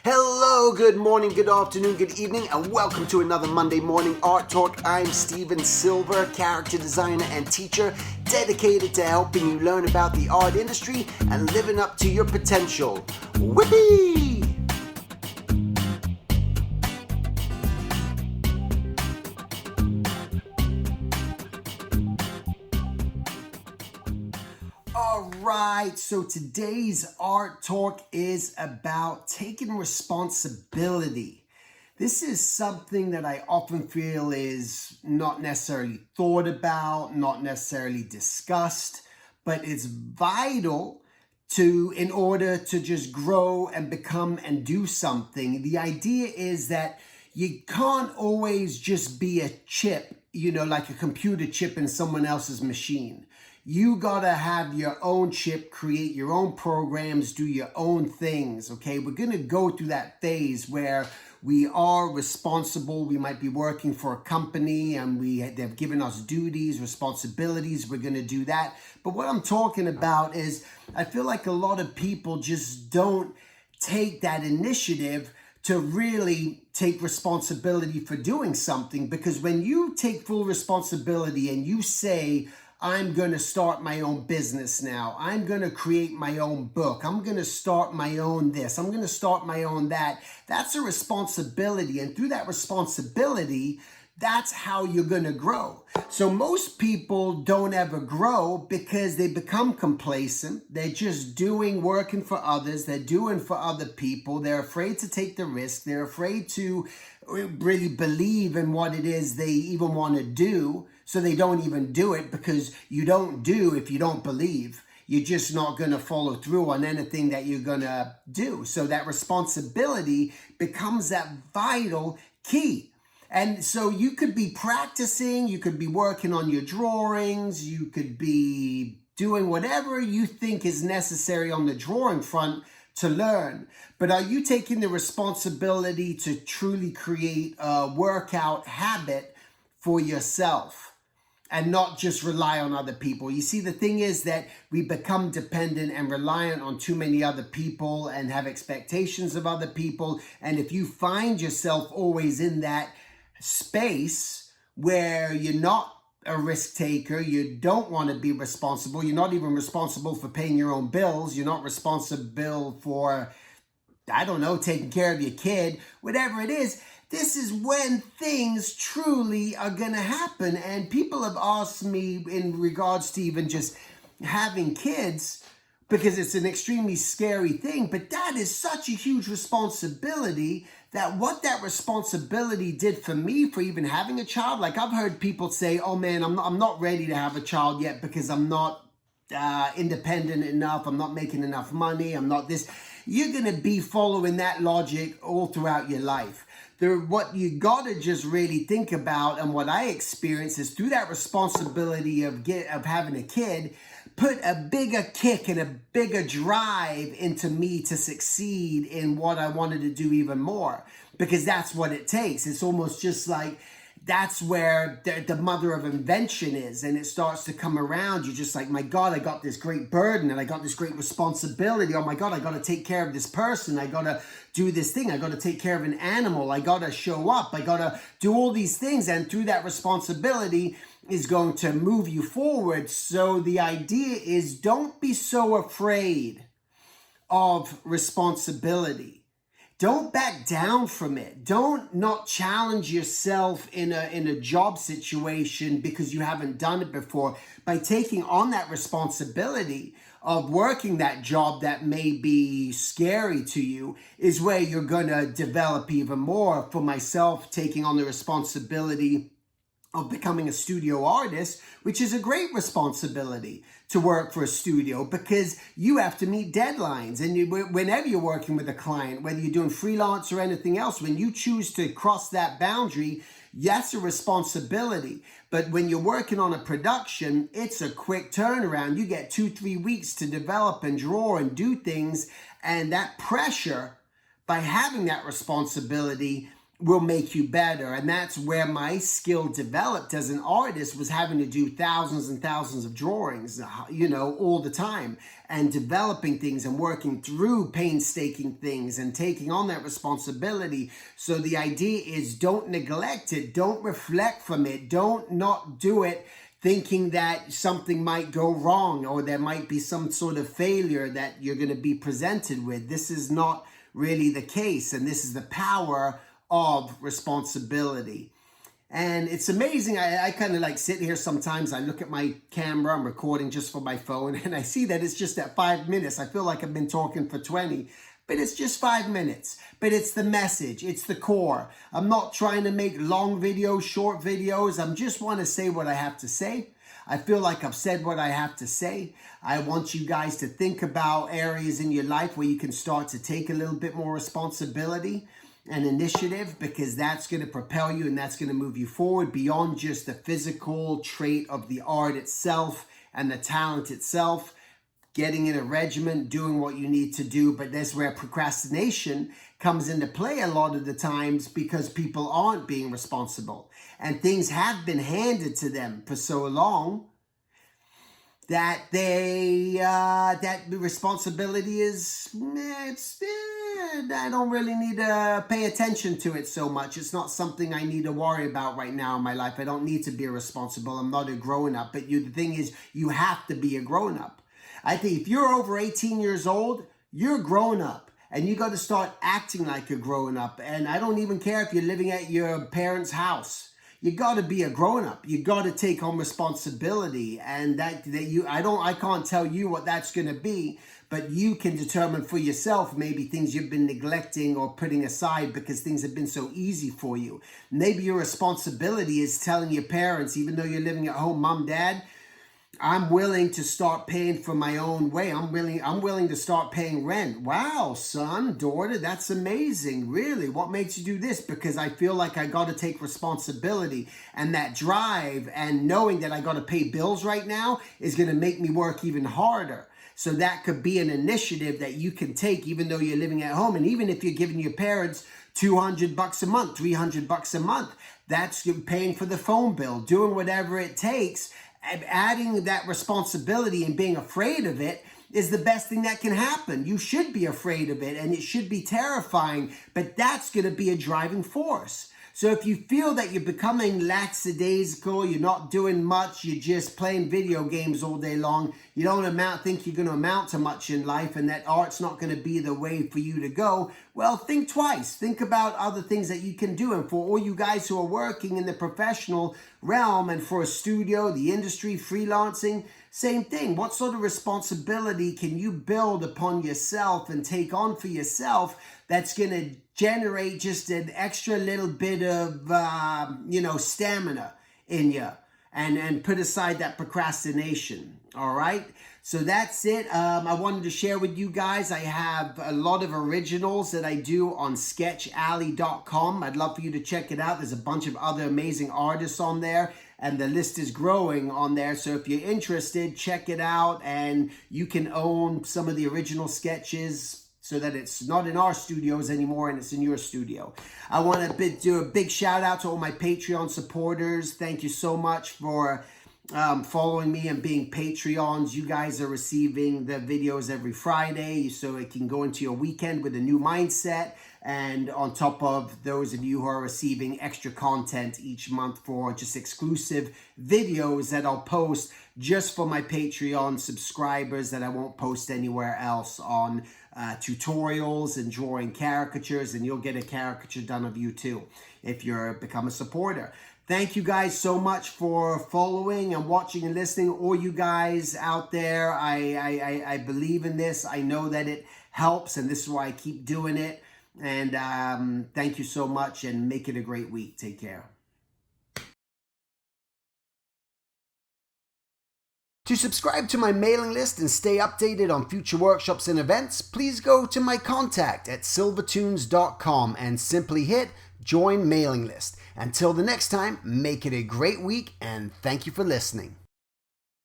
Hello, good morning, good afternoon, good evening, and welcome to another Monday Morning Art Talk. I'm Steven Silver, character designer and teacher, dedicated to helping you learn about the art industry and living up to your potential. Whippy! Alright, so today's art talk is about taking responsibility. This is something that I often feel is not necessarily thought about, not necessarily discussed, but it's vital in order to just grow and become and do something. The idea is that you can't always just be a chip, like a computer chip in someone else's machine. You gotta have your own chip, create your own programs, do your own things, okay? We're gonna go through that phase where we are responsible. We might be working for a company and they've given us duties, responsibilities. We're gonna do that. But what I'm talking about is I feel like a lot of people just don't take that initiative to really take responsibility for doing something, because when you take full responsibility and you say, I'm going to start my own business now. I'm going to create my own book. I'm going to start my own this. I'm going to start my own that. That's a responsibility. And through that responsibility, that's how you're going to grow. So most people don't ever grow because they become complacent. They're just working for others. They're doing for other people. They're afraid to take the risk. They're afraid to really believe in what it is they even want to do. So they don't even do it, because you don't do if you don't believe. You're just not going to follow through on anything that you're going to do. So that responsibility becomes that vital key. And so you could be practicing, you could be working on your drawings, you could be doing whatever you think is necessary on the drawing front to learn. But are you taking the responsibility to truly create a workout habit for yourself and not just rely on other people? You see, the thing is that we become dependent and reliant on too many other people and have expectations of other people. And if you find yourself always in that space where you're not a risk taker, you don't want to be responsible, you're not even responsible for paying your own bills, you're not responsible for, taking care of your kid, whatever it is, this is when things truly are going to happen. And people have asked me in regards to even just having kids, because it's an extremely scary thing, but that is such a huge responsibility, that what that responsibility did for me for even having a child. Like, I've heard people say, oh man, I'm not ready to have a child yet because I'm not independent enough, I'm not making enough money, I'm not this. You're going to be following that logic all throughout your life. What you got to just really think about, and what I experience is through that responsibility of having a kid, put a bigger kick and a bigger drive into me to succeed in what I wanted to do even more, because that's what it takes. It's almost just like that's where the mother of invention is, and it starts to come around. You're just like, my God, I got this great burden and I got this great responsibility. Oh my God, I got to take care of this person. I got to do this thing. I got to take care of an animal. I got to show up. I got to do all these things. And through that responsibility is going to move you forward. So the idea is, don't be so afraid of responsibility. Don't back down from it. Don't not challenge yourself in a job situation because you haven't done it before. By taking on that responsibility of working that job that may be scary to you is where you're going to develop even more. For myself, taking on the responsibility of becoming a studio artist, which is a great responsibility to work for a studio, because you have to meet deadlines. And whenever you're working with a client, whether you're doing freelance or anything else, when you choose to cross that boundary, that's a responsibility. But when you're working on a production, it's a quick turnaround. You get 2-3 weeks to develop and draw and do things. And that pressure, by having that responsibility, will make you better. And that's where my skill developed as an artist, was having to do thousands and thousands of drawings, all the time, and developing things and working through painstaking things and taking on that responsibility. So the idea is, don't neglect it, don't reflect from it, don't not do it thinking that something might go wrong or there might be some sort of failure that you're going to be presented with. This is not really the case, and this is the power of responsibility. And it's amazing. I kind of like sit here sometimes. I look at my camera. I'm recording just for my phone, and I see that it's just at 5 minutes. I feel like I've been talking for 20, but it's just 5 minutes. But it's the message. It's the core. I'm not trying to make long videos, short videos. I just want to say what I have to say. I feel like I've said what I have to say. I want you guys to think about areas in your life where you can start to take a little bit more responsibility and initiative, because that's going to propel you and that's going to move you forward beyond just the physical trait of the art itself and the talent itself, getting in a regimen, doing what you need to do. But that's where procrastination comes into play a lot of the times, because people aren't being responsible and things have been handed to them for so long that that responsibility is, I don't really need to pay attention to it so much. It's not something I need to worry about right now in my life. I don't need to be responsible. I'm not a grown-up. But the thing is, you have to be a grown-up. I think if you're over 18 years old, you're grown up. And you got to start acting like a grown-up. And I don't even care if you're living at your parents' house. You got to be a grown-up. You got to take on responsibility, and I can't tell you what that's going to be, but you can determine for yourself maybe things you've been neglecting or putting aside because things have been so easy for you. Maybe your responsibility is telling your parents, even though you're living at home, Mom, Dad, I'm willing to start paying for my own way. I'm willing to start paying rent. Wow, son, daughter, that's amazing. Really? What makes you do this? Because I feel like I got to take responsibility, and that drive and knowing that I got to pay bills right now is going to make me work even harder. So that could be an initiative that you can take, even though you're living at home. And even if you're giving your parents $200 a month, $300 a month, that's paying for the phone bill, doing whatever it takes. Adding that responsibility and being afraid of it is the best thing that can happen. You should be afraid of it, and it should be terrifying, but that's going to be a driving force. So if you feel that you're becoming lackadaisical, you're not doing much, you're just playing video games all day long, you don't think you're going to amount to much in life, and that art's not going to be the way for you to go, well, think twice. Think about other things that you can do. And for all you guys who are working in the professional realm and for a studio, the industry, freelancing, same thing. What sort of responsibility can you build upon yourself and take on for yourself that's going to generate just an extra little bit of, stamina in you, and put aside that procrastination. All right. So that's it. I wanted to share with you guys. I have a lot of originals that I do on sketchalley.com. I'd love for you to check it out. There's a bunch of other amazing artists on there, and the list is growing on there. So if you're interested, check it out, and you can own some of the original sketches so that it's not in our studios anymore and it's in your studio. I want to do a big shout out to all my Patreon supporters. Thank you so much for following me and being Patreons. You guys are receiving the videos every Friday, so it can go into your weekend with a new mindset. And on top of those of you who are receiving extra content each month for just exclusive videos that I'll post just for my Patreon subscribers that I won't post anywhere else, on tutorials and drawing caricatures, and you'll get a caricature done of you too if you're become a supporter. Thank you guys so much for following and watching and listening. All you guys out there, I believe in this. I know that it helps, and this is why I keep doing it. And thank you so much, and make it a great week. Take care. To subscribe to my mailing list and stay updated on future workshops and events, please go to my contact at silvertunes.com and simply hit join mailing list. Until the next time, make it a great week, and thank you for listening.